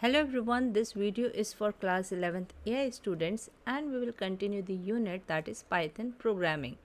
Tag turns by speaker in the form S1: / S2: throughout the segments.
S1: Hello everyone, this video is for class 11th AI students and we will continue the unit that is Python programming.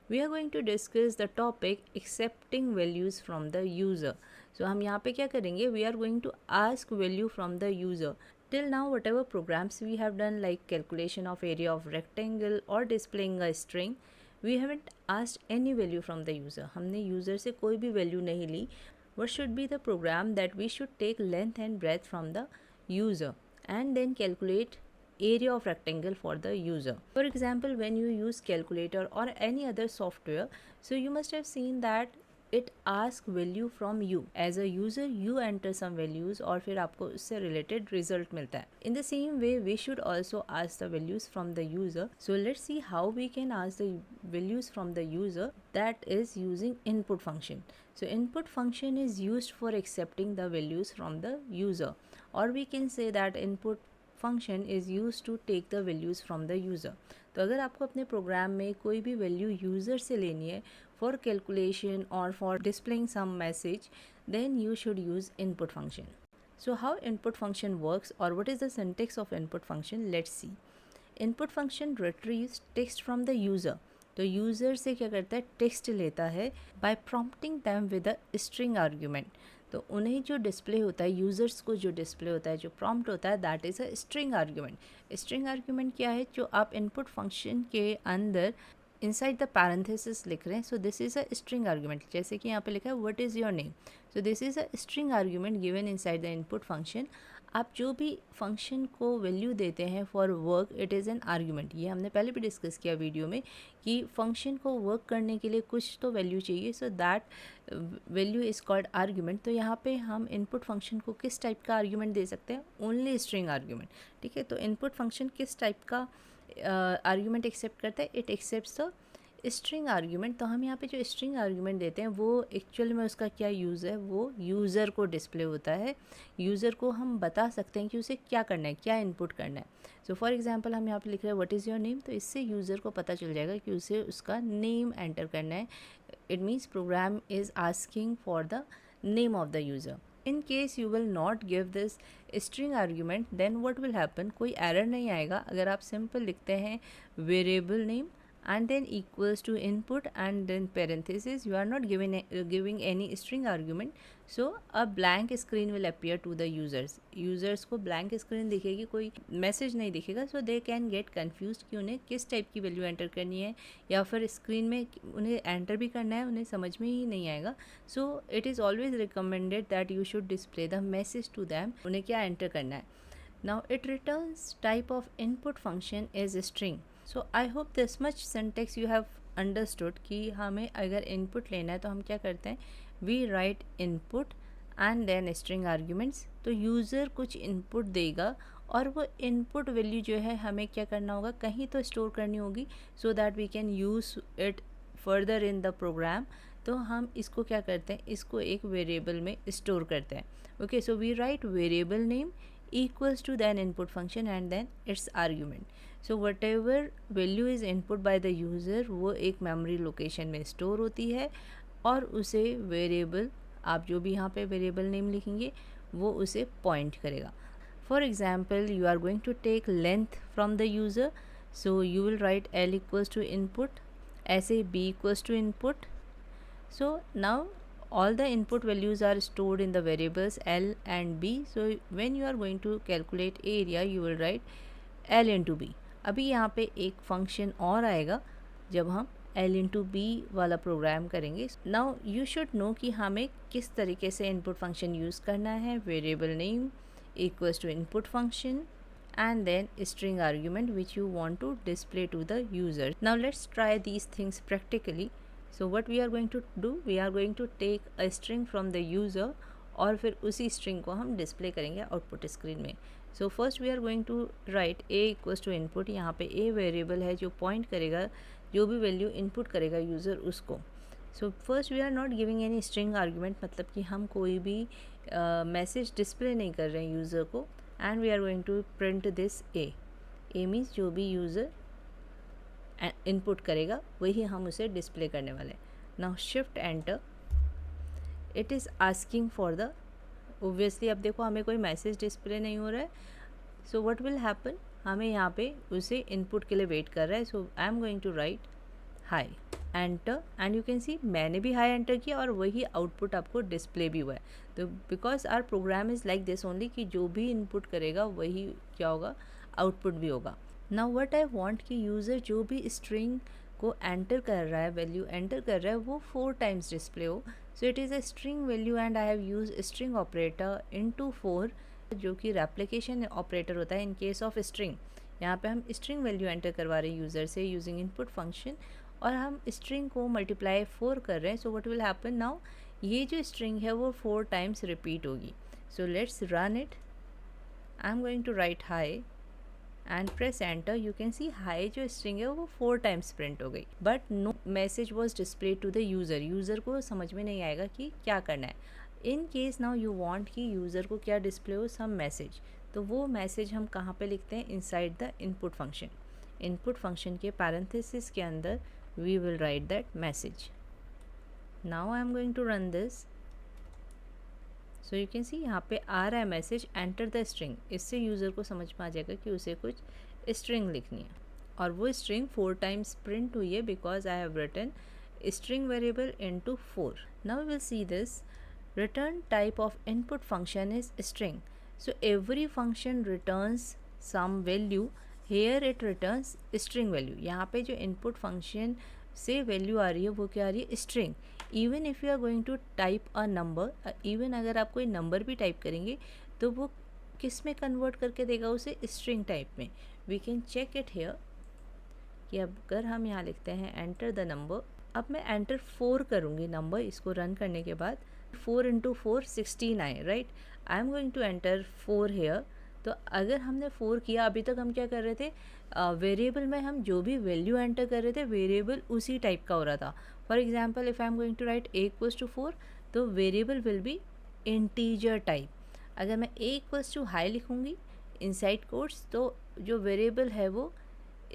S1: We are going to discuss the topic accepting values from the user. So हम यहाँ पे क्या करेंगे? We are going to ask value from the user. Till now whatever programs we have done like calculation of area of rectangle or displaying a string, we haven't asked any value from the user. हमने user से कोई भी value नहीं ली. What should be the program that we should take length and breadth from the user and then calculate area of rectangle for the user. For example, when you use calculator or any other software, so you must have seen that it asks value from you. As a user, you enter some values और फिर आपको उससे related result मिलता है. In the same way, we should also ask the values from the user. So let's see how we can ask the values from the user, that is using input function. So input function is used for accepting the values from the user, or we can say that input function is used to take the values from the user. तो अगर आपको अपने programme में कोई भी value user से लेनी है for calculation or for displaying some message, then you should use input function. So how input function works or what is the syntax of input function, let's see. Input function retrieves text from the user. तो user से क्या करता है, text लेता है by prompting them with a string argument. तो उन्हें जो डिस्प्ले होता है, यूज़र्स को जो डिस्प्ले होता है, जो प्रॉम्प्ट होता है, that is a string argument. String argument क्या है, जो आप इनपुट फंक्शन के अंदर इनसाइड द पैरेंथेसिस लिख रहे हैं. So this is a string argument. जैसे कि यहाँ पे लिखा है what is your name. So this is a string argument given inside the input function. आप जो भी फंक्शन को वैल्यू देते हैं for work, it is an argument. ये हमने पहले भी डिस्कस किया वीडियो में कि फंक्शन को वर्क करने के लिए कुछ तो वैल्यू चाहिए. So that value is called argument. तो यहाँ पे हम इनपुट फंक्शन को किस टाइप का आर्ग्यूमेंट दे सकते हैं, ओनली स्ट्रिंग आर्ग्यूमेंट. ठीक है, तो इनपुट फंक्शन किस टाइप का आर्ग्यूमेंट एक्सेप्ट करता है, it accepts the string argument. तो हम यहाँ पे जो स्ट्रिंग आर्ग्यूमेंट देते हैं वो एक्चुअल में उसका क्या यूज़ है, वो यूज़र को डिस्प्ले होता है. यूज़र को हम बता सकते हैं कि उसे क्या करना है, क्या इनपुट करना है. सो फॉर एग्जांपल हम यहाँ पे लिख रहे हैं व्हाट इज़ योर नेम. तो इससे यूज़र को पता चल जाएगा कि उसे उसका नेम एंटर करना है. It means program is asking for the name of the user. In case you will not give this string argument, then what will happen, कोई एरर नहीं आएगा अगर आप सिंपल लिखते हैं variable name and then equals to input and then parenthesis. You are not giving any string argument, so a blank screen will appear to the users को blank screen दिखेगी, कोई मैसेज नहीं दिखेगा. so they can get confused कि उन्हें किस type की value enter करनी है या फिर स्क्रीन में उन्हें एंटर भी करना है, उन्हें समझ में ही नहीं आएगा. so it is always recommended that you should display the message to them, उन्हें क्या एंटर करना है. now it returns type of input function is string. So I hope this much syntax you have understood कि हमें अगर input लेना है तो हम क्या करते हैं, we write input and then string arguments. तो यूज़र कुछ इनपुट देगा और वो इनपुट वैल्यू जो है हमें क्या करना होगा, कहीं तो स्टोर करनी होगी so that we can use it further in the program. तो हम इसको क्या करते हैं, इसको एक वेरिएबल में स्टोर करते हैं. Okay, so we write variable name equals to then input function and then its argument. so whatever value is input by the user वो एक memory location में store होती है और उसे variable, आप जो भी यहाँ पे variable name लिखेंगे वो उसे point करेगा. for example you are going to take length from the user, so you will write l equals to input, ऐसे b equals to input. so now all the input values are stored in the variables l and b. so when you are going to calculate area you will write l into b. अभी यहाँ पे एक function और आएगा जब हम l into b वाला programme करेंगे. नाउ यू शुड नो कि हमें किस तरीके से इनपुट फंक्शन यूज़ करना है. Variable name equals to input function and then string argument which you want to display to the user. Now let's try these things practically. so what we are going to do, we are going to take a string from the user और फिर उसी string को हम display करेंगे output screen में. so first we are going to write a equals to input. यहाँ पे a variable है जो point करेगा, जो भी value input करेगा user उसको. so first we are not giving any string argument, मतलब कि हम कोई भी message display नहीं कर रहे हैं user को. and we are going to print this a means जो भी user इनपुट करेगा वही हम उसे डिस्प्ले करने वाले हैं. Now shift enter, it is asking for the obviously अब देखो हमें कोई मैसेज डिस्प्ले नहीं हो रहा है, सो व्हाट विल हैपन, हमें यहाँ पे उसे इनपुट के लिए वेट कर रहा है. So I am going to write hi, enter, and you can see मैंने भी हाई एंटर किया और वही आउटपुट आपको डिस्प्ले भी हुआ है. तो because our program is like this only कि जो भी इनपुट करेगा वही क्या होगा, आउटपुट भी होगा. नाउ व्हाट आई वांट कि यूज़र जो भी स्ट्रिंग को एंटर कर रहा है, वैल्यू एंटर कर रहा है, वो 4 टाइम्स डिस्प्ले हो. So it is a string value and I have use string operator into 4, जो कि रेप्लिकेशन ऑपरेटर होता है इन केस ऑफ स्ट्रिंग. यहाँ पे हम स्ट्रिंग वैल्यू एंटर करवा रहे हैं यूज़र से यूजिंग इनपुट फंक्शन, और हम स्ट्रिंग को मल्टीप्लाई 4 कर रहे हैं. So what will happen now, ये जो स्ट्रिंग है वो 4 टाइम्स रिपीट होगी. So let's run it. I am going to write hi and press enter. You can see hi जो स्ट्रिंग है वो 4 टाइम्स प्रिंट हो गई, but no message was display to the user. User को समझ में नहीं आएगा कि क्या करना है. In case now you want कि यूज़र को क्या डिस्प्ले हो, सम मैसेज, तो वो मैसेज हम कहाँ पे लिखते हैं, inside the input function. Input function के पैरेंथेसिस के अंदर we will write that message. Now I am going to run this. So you can see यहाँ पे आ रहा है मैसेज एंटर द स्ट्रिंग. इससे यूज़र को समझ में आ जाएगा कि उसे कुछ स्ट्रिंग लिखनी है, और वो स्ट्रिंग 4 टाइम्स प्रिंट हुई है because I have written string variable into 4. Now we will see this. Return type of input function is string. So every function returns some value. Here it returns string value. यहाँ पे जो input function से value आ रही है वो क्या आ रही है, string. Even if you are going to type a number, even अगर आप कोई नंबर भी टाइप करेंगे तो वो किस में कन्वर्ट करके देगा, उसे स्ट्रिंग टाइप में. We can check it here कि अगर हम यहाँ लिखते हैं एंटर द नंबर, अब मैं एंटर 4 करूँगी नंबर, इसको रन करने के बाद 4 इंटू 4 16 आए, right. I am going to enter 4 here. तो अगर हमने 4 किया, अभी तक हम क्या कर रहे थे, वेरिएबल में हम जो भी वैल्यू एंटर कर रहे थे वेरिएबल उसी टाइप का हो रहा था. For example if I am going to write a equals to 4, तो variable will be integer type. अगर मैं a इक्वल्स टू हाई लिखूँगी इनसाइड कोट्स, तो जो वेरिएबल है वो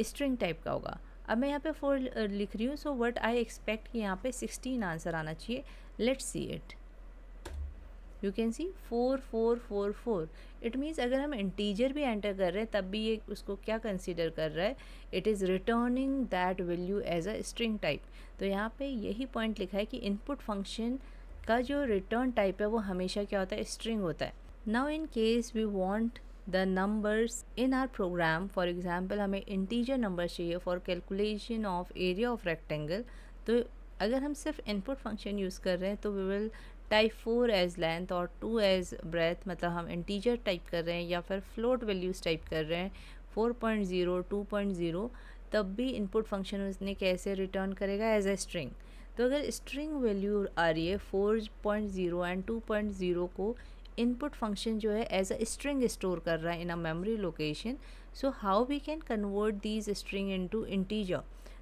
S1: स्ट्रिंग टाइप का होगा. अब मैं यहाँ पे 4 लिख रही हूँ, सो व्हाट आई एक्सपेक्ट कि यहाँ पे 16 आंसर आना चाहिए. Let's see it. You can C 4 4 4 4. It means अगर हम इंटीजर भी एंटर कर रहे हैं तब भी ये उसको क्या कंसीडर कर रहा है, it is returning that value as a string type. तो यहाँ पे यही पॉइंट लिखा है कि इनपुट फंक्शन का जो रिटर्न टाइप है वो हमेशा क्या होता है, स्ट्रिंग होता है. Now in case we want the numbers in our program, for example हमें इंटीजर नंबर चाहिए for calculation of area of rectangle. तो अगर हम सिर्फ इनपुट फंक्शन यूज़ कर रहे हैं तो we will type 4 as length और 2 एज ब्रेथ, मतलब हम इंटीजर टाइप कर रहे हैं या फिर फ्लोट वैल्यूज़ टाइप कर रहे हैं 4.0 2.0, तब भी इनपुट फंक्शन उसने कैसे रिटर्न करेगा, एज ए स्ट्रिंग. तो अगर स्ट्रिंग वैल्यू आ रही है 4.0 एंड 2.0 को इनपुट फंक्शन जो है एज अ स्ट्रिंग स्टोर कर रहा है in a memory location. So how we can convert these string into integer.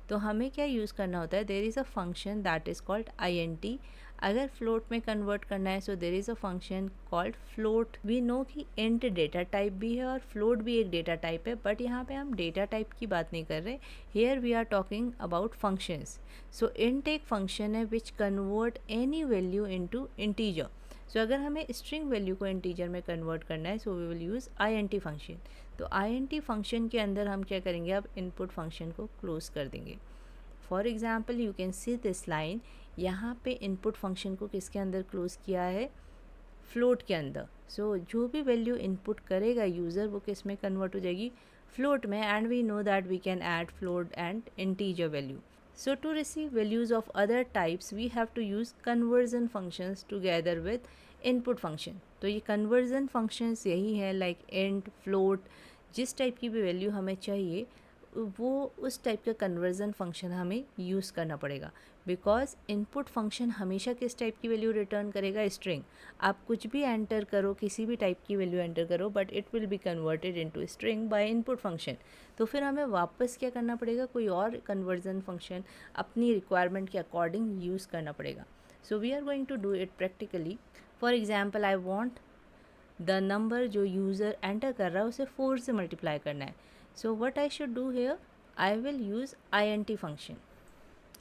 S1: तो हमें क्या यूज़ करना होता है, there is a function that is called int. अगर फ्लोट में कन्वर्ट करना है so there is a function called float. We know कि इंट डेटा टाइप भी है और फ्लोट भी एक डेटा टाइप है, बट यहाँ पे हम डेटा टाइप की बात नहीं कर रहे. Here we are talking about functions. So int एक फंक्शन है which convert any value into integer. So अगर हमें स्ट्रिंग वैल्यू को इंटीजर में कन्वर्ट करना है so we will use int function. तो int फंक्शन के अंदर हम क्या करेंगे, अब इनपुट फंक्शन को क्लोज कर देंगे. For example you can see this line, यहाँ पे इनपुट फंक्शन को किसके अंदर क्लोज किया है, फ्लोट के अंदर. सो जो भी वैल्यू इनपुट करेगा यूज़र वो किस में कन्वर्ट हो जाएगी, फ्लोट में. And we know that we can add float and integer value. So to receive values of other types we have to use conversion functions together with input function. तो ये conversion functions यही है, like int, float, जिस type की भी value हमें चाहिए वो उस टाइप का कन्वर्जन फंक्शन हमें यूज़ करना पड़ेगा. बिकॉज इनपुट फंक्शन हमेशा किस टाइप की वैल्यू रिटर्न करेगा, स्ट्रिंग. आप कुछ भी एंटर करो, किसी भी टाइप की वैल्यू एंटर करो, but it will be converted into string by input function. तो फिर हमें वापस क्या करना पड़ेगा, कोई और कन्वर्जन फंक्शन अपनी रिक्वायरमेंट के अकॉर्डिंग यूज़ करना पड़ेगा. So we are going to do it practically. For example I want the number जो यूज़र एंटर कर रहा है उसे 4 से मल्टीप्लाई करना है. So what I should do here, I will use int function.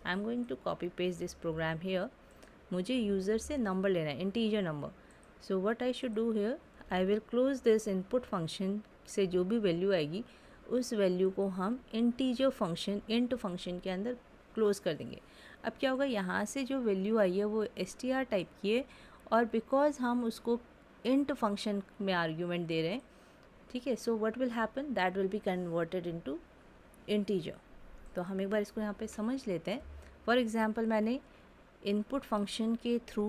S1: I'm going to copy paste this program here. मुझे user से नंबर लेना है, integer number. So what I should do here, I will close this input function से जो भी value आएगी उस value को हम इंटीजर फंक्शन इंट फंक्शन के अंदर क्लोज कर देंगे। अब क्या होगा, यहाँ से जो वैल्यू आई है वो str टाइप की है और बिकॉज हम उसको इंट फंक्शन में आर्ग्यूमेंट दे रहे हैं, ठीक है। सो what will happen, that will be converted into integer. तो हम एक बार इसको यहाँ पे समझ लेते हैं। फॉर एग्जांपल मैंने इनपुट फंक्शन के थ्रू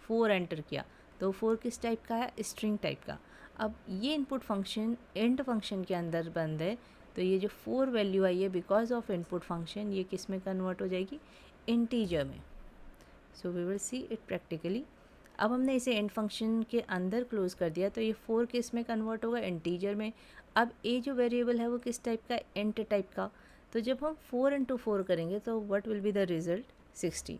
S1: 4 एंटर किया, तो 4 किस टाइप का है, स्ट्रिंग टाइप का। अब ये इनपुट फंक्शन इंट फंक्शन के अंदर बंद है, तो ये जो 4 वैल्यू आई है बिकॉज ऑफ इनपुट फंक्शन, ये किस में कन्वर्ट हो जाएगी, इंटीजर में। So we will see it practically. अब हमने इसे इंट फंक्शन के अंदर क्लोज कर दिया, तो ये 4 किस में कन्वर्ट होगा, इंटीजर में। अब ए जो वेरिएबल है वो किस टाइप का, इंट टाइप का। तो जब हम 4 इंटू 4 करेंगे तो what will be the result, 16।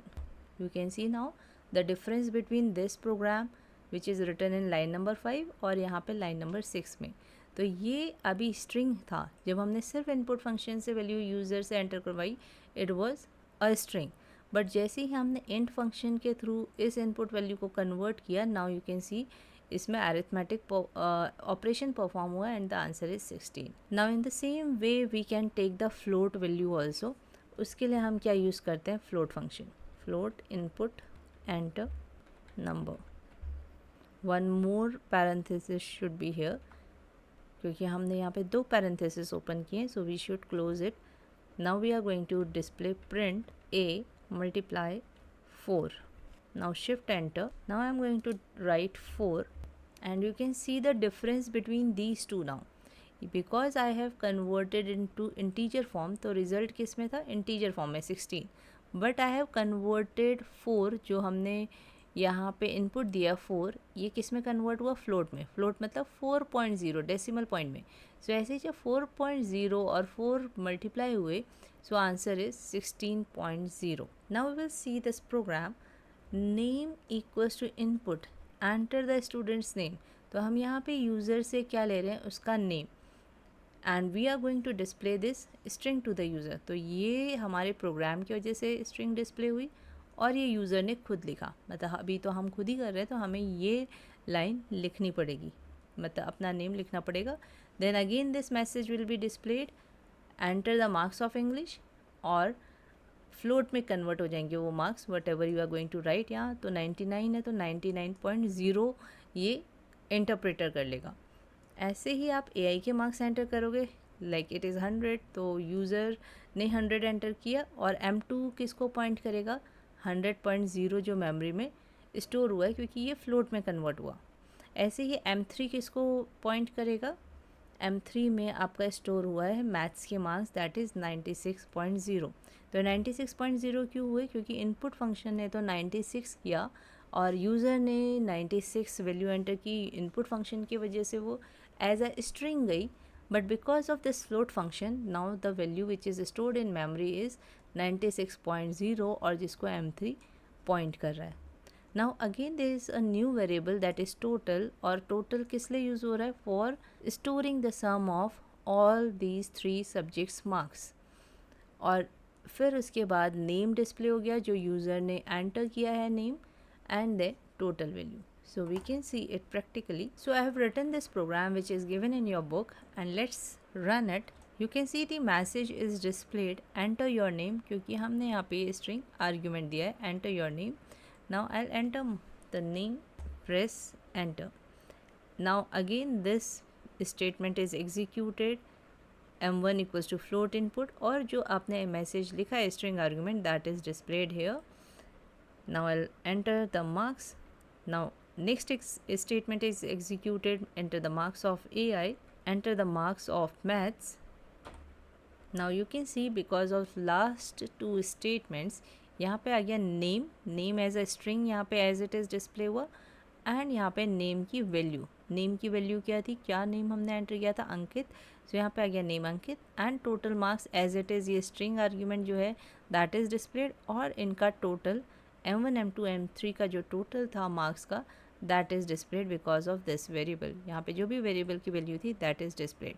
S1: You can see now the difference between this program which is written in line number 5 और यहाँ पे लाइन नंबर 6 में। तो ये अभी स्ट्रिंग था, जब हमने सिर्फ इनपुट फंक्शन से वैल्यू यूज़र से एंटर करवाई it was a string, but जैसे ही हमने इंट फंक्शन के थ्रू इस इनपुट वैल्यू को कन्वर्ट किया, नाउ यू कैन सी इसमें अरिथमेटिक ऑपरेशन परफॉर्म हुआ and the answer is 16। Now in the same way we can take the float value also. उसके लिए हम क्या यूज़ करते हैं, float function, float input enter number, one more parenthesis should be here, क्योंकि हमने यहाँ पे 2 पैरेंथेसिस ओपन किए, so we should close it. Now we are going to display print a multiply 4. Now shift enter. Now I am going to write 4 and you can see the difference between these two now. Because I have converted into integer form, तो result किस में था, integer form में 16, but I have converted 4 जो हमने यहाँ पे input दिया 4, ये किस में कन्वर्ट हुआ, फ्लोट में। फ्लोट मतलब 4.0 डेसिमल पॉइंट में। सो ऐसे ही जब 4.0 और 4 मल्टीप्लाई हुए, so answer is 16.0। Now we will see this program, name equals to input, enter the students name. तो हम यहाँ पे यूज़र से क्या ले रहे हैं, उसका name, and we are going to display this string to the user. तो ये हमारे प्रोग्राम की वजह से स्ट्रिंग डिस्प्ले हुई और ये यूज़र ने खुद लिखा, मतलब अभी तो हम खुद ही कर रहे हैं, तो हमें ये लाइन लिखनी पड़ेगी, मतलब अपना नेम लिखना पड़ेगा। Then again this message will be displayed, enter the marks of English, और फ्लोट में कन्वर्ट हो जाएंगे वो marks, whatever you are going to write. यहाँ तो 99 है तो 99.0 ये इंटरप्रेटर कर लेगा। ऐसे ही आप AI के मार्क्स एंटर करोगे, लाइक इट इज़ 100, तो यूज़र ने 100 एंटर किया और M2 किसको पॉइंट करेगा, 100.0 जो मेमोरी में स्टोर हुआ है, क्योंकि ये फ्लोट में कन्वर्ट हुआ। ऐसे ही M3 किसको पॉइंट करेगा, M3 में आपका स्टोर हुआ है मैथ्स के मार्क्स, दैट इज़ 96.0। तो 96.0 क्यों हुए, क्योंकि इनपुट फंक्शन ने तो 96 किया और यूज़र ने 96 वैल्यू एंटर की, इनपुट फंक्शन की वजह से वो एज अ स्ट्रिंग गई, but because of this float function now the value which is stored in memory is 96.0 और जिसको M3 पॉइंट कर रहा है। Now again there is a new variable that is total, और टोटल किस लिए use हो रहा है, for storing the sum of all these 3 subjects marks. और फिर उसके बाद नेम डिस्प्ले हो गया, जो यूज़र ने एंटर किया है name, and the total value. So we can see it practically. So I have written this program which is given in your book, and let's run it. You can see the message is displayed, enter your name, क्योंकि हमने यहाँ पे string argument दिया है, enter your name. Now I'll enter the name, press enter. Now again this statement is executed, m1 equals to float input, और जो आपने message लिखा है string argument that is displayed here. Now I'll enter the marks. Now next statement is executed, enter the marks of AI, enter the marks of maths. Now you can see because of last 2 statements, यहाँ पे आ गया name, name as a string यहाँ पे as it is display हुआ, and यहाँ पे name की वैल्यू, नेम की वैल्यू क्या थी, क्या नेम हमने एंटर किया था, अंकित। सो यहाँ पे आ गया name Ankit, and total marks as it is, ये स्ट्रिंग आर्ग्यूमेंट जो है दैट इज़ डिस्प्लेड, और इनका टोटल M1 M2 M3 का जो टोटल था मार्क्स का that is displayed because of this variable. यहाँ पे जो भी वेरिएबल की वैल्यू थी that is displayed.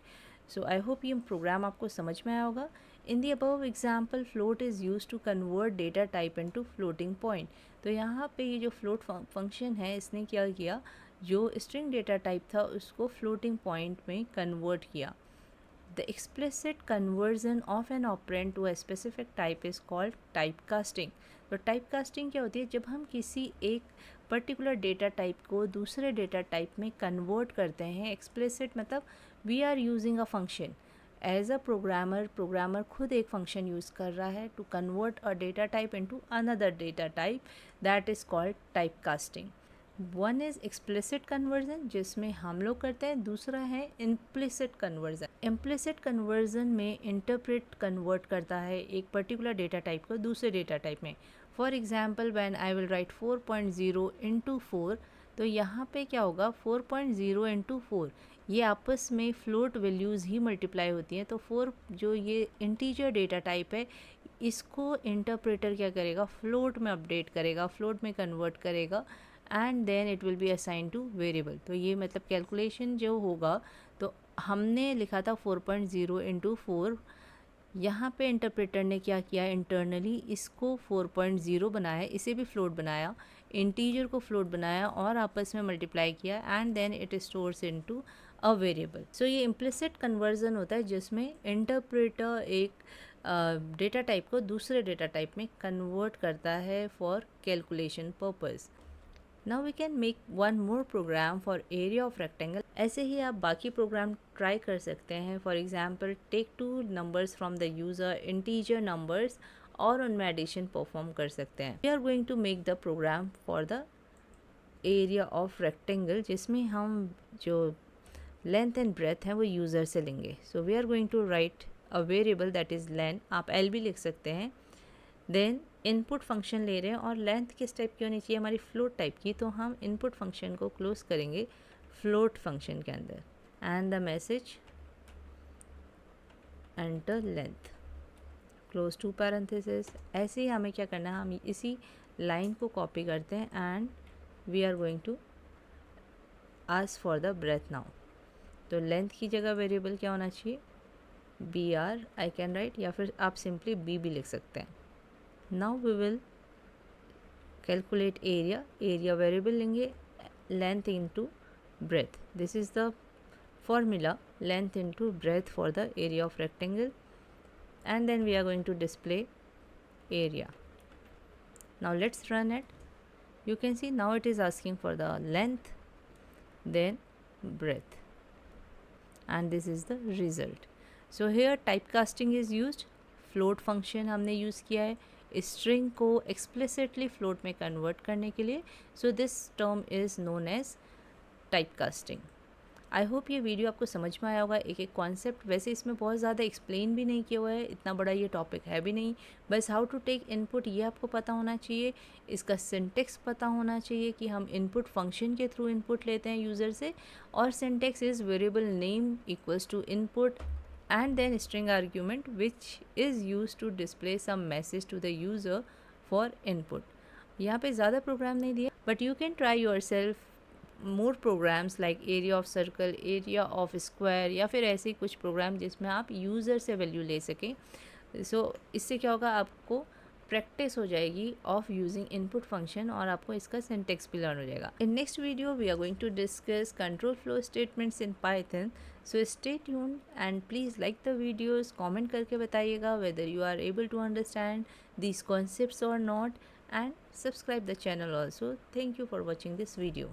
S1: So I hope ये प्रोग्राम आपको समझ में आया होगा। In the above example float is use to convert data type into floating point. तो यहाँ पे ये जो फ्लोट फंक्शन है इसने क्या किया, जो स्ट्रिंग डेटा टाइप था उसको फ्लोटिंग पॉइंट में कन्वर्ट किया। The explicit conversion of an operand to a specific type is called typecasting. तो टाइपकास्टिंग क्या होती है? जब हम किसी एक पर्टिकुलर डेटा टाइप को दूसरे डेटा टाइप में कन्वर्ट करते हैं। एक्सप्लिसिट मतलब we are using a function as a programmer खुद एक फंक्शन यूज़ कर रहा है to convert a data type into another data type, that is called typecasting. One is explicit conversion जिसमें हम लोग करते हैं, दूसरा है इम्प्लिसिट कन्वर्जन। इम्प्लिसिट कन्वर्जन में इंटरप्रेट कन्वर्ट करता है एक पर्टिकुलर डेटा टाइप को दूसरे डेटा टाइप में। For example when I will write 4.0 into 4, तो यहाँ पे क्या होगा 4.0 इंटू 4 ये आपस में फ्लोट वैल्यूज़ ही मल्टीप्लाई होती हैं। तो 4 जो ये इंटीजर डेटा टाइप है इसको इंटरप्रेटर क्या करेगा, फ्लोट में अपडेट करेगा, फ्लोट में कन्वर्ट करेगा and then it will be assign to variable. तो ये मतलब कैलकुलेशन जो होगा, तो हमने लिखा था 4.0 इंटू 4, यहाँ पे इंटरप्रेटर ने क्या किया, इंटरनली इसको 4.0 बनाया, इसे भी फ्लोट बनाया, इंटीजर को फ्लोट बनाया और आपस में मल्टीप्लाई किया and then it stores into a variable. So ये इम्प्लिसिट कन्वर्जन होता है जिसमें इंटरप्रेटर एक डेटा टाइप को दूसरे डेटा टाइप में कन्वर्ट करता है for calculation purpose. Now we can make one more program for area of rectangle. ऐसे ही आप बाकी प्रोग्राम ट्राई कर सकते हैं। For example take 2 numbers from the user, integer numbers, और उनमें एडिशन परफॉर्म कर सकते हैं। We are going to make the program for the area of rectangle जिसमें हम जो लेंथ एंड ब्रेथ है वो यूज़र से लेंगे। So we are going to write a variable that is length, आप एल भी लिख सकते हैं। देन इनपुट फंक्शन ले रहे हैं और लेंथ किस टाइप की होनी चाहिए, हमारी फ्लोट टाइप की, तो हम इनपुट फंक्शन को क्लोज करेंगे फ्लोट फंक्शन के अंदर and the message enter length close two parenthesis. ऐसे ही हमें क्या करना है, हम इसी लाइन को कॉपी करते हैं and we are going to ask for the breadth now. तो लेंथ की जगह वेरिएबल क्या होना चाहिए, B R I can write, या फिर आप सिंपली बी भी लिख सकते हैं। Now we will calculate area, area variable लेंगे, length into breadth. This is the formula, length into breadth for the area of rectangle, and then we are going to display area. Now let's run it. You can see now it is asking for the length, then breadth, and this is the result. So here typecasting is used, float function हमने use किया है string को explicitly float में convert करने के लिए। So this term is known as typecasting. I hope ये video आपको समझ में आया होगा। एक एक कॉन्सेप्ट, वैसे इसमें बहुत ज़्यादा एक्सप्लेन भी नहीं किया हुआ है, इतना बड़ा ये टॉपिक है भी नहीं, बस हाउ टू टेक इनपुट ये आपको पता होना चाहिए, इसका सिंटेक्स पता होना चाहिए कि हम इनपुट फंक्शन के थ्रू इनपुट लेते हैं यूज़र से, और syntax is variable name equals to input and then string argument which is used to display some message to the user for input. यहाँ पे ज़्यादा प्रोग्राम नहीं दिया, but you can try yourself more programs like area of circle, area of square, या फिर ऐसे कुछ programme जिसमें आप यूज़र से वैल्यू ले सकें। इससे क्या होगा, आपको प्रैक्टिस हो जाएगी ऑफ यूजिंग इनपुट फंक्शन और आपको इसका सिंटेक्स भी लर्न हो जाएगा। In next video we are going to discuss control flow statements in Python. So stay tuned and please like the videos, comment करके बताइएगा whether you are able to understand these concepts or not, and subscribe the channel also. Thank you for watching this video.